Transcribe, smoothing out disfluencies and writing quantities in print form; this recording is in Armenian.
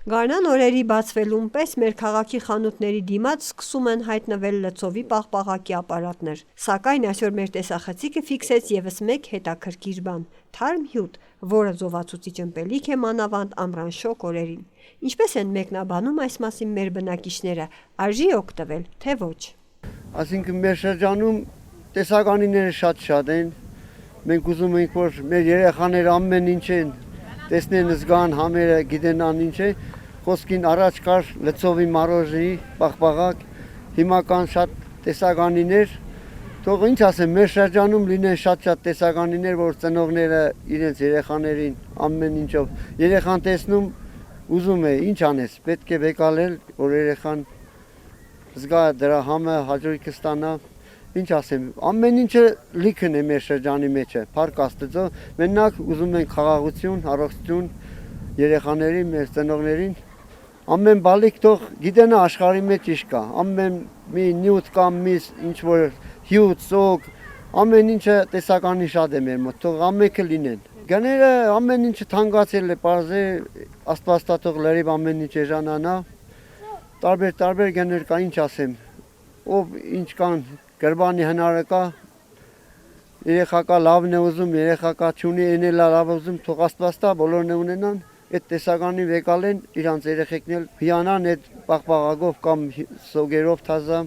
Գարնան օրերի բացվելուն պես մեր քաղաքի խանութների դիմաց սկսում են հայտնվել լցովի պաղպաղակի ապարատներ, սակայն այսօր մեր տեսախցիկը ֆիքսեց ևս մեկ հետաքրքիր բան՝ թարմ հյութ, որը զովացուցիչ ըմպելիք է մանավանդ ամռան շոգ օրերին։ Ինչպես են մեկնաբանում այս մասին մեր բնակիչները, արժի օգտվել, թե ոչ։ Այսինքն մեր շրջանում տեսականիները շատ են, մենք ուզում ենք, որ մեր երեխաները ամեն ինչ են տեսնեն, զգան, համերը գիտենան ինչ է, խոսքին առաջ կար լցովի մարոժի պաղպաղակ, հիմա կան շատ տեսականիներ, թող ինչ ասեմ, մեր շրջանում լինեն շատ տեսականիներ, որ ծնողները իրենց երեխաներին ամեն ինչով, երեխան տեսնում ուզում է, ինչ անես, պետք է վեկալել, որ երեխան զգա դրա համը, հաջողքը ստանա, ինչ ասեմ, ամեն ինչը լիքն է մեր շրջանի մեջ է, փառք Աստծո, մենակ ուզում ենք խաղաղություն, առողջություն երեխաներին, մեր ծնողներին, ամեն բալիկ թող գիտենա աշխարհի մեջ ինչ կա, ամեն մի նյութ կամ մի ինչ որ հյութ, սոգ, ամեն ինչը տեսականի շատ է մեր մոտ, թող ամենքը լինեն։ Գները ամեն ինչը թանկացել է, պարզե Աստված թող լրիվ ամեն ինչ էժանանա, տարբեր գներ կա, ինչ ասեմ, ով ինչ կան, գրբանի հնարը կա, երեխա կա լավն է ուզում, երեխա կա չունի, այն էլ լավ ուզում, թող Աստված տա, բոլորն ունենան, այդ տեսականի վեկալեն, իրանց երեխեքն էլ հիանան այդ պաղպաղակով կամ սոգերով թազա։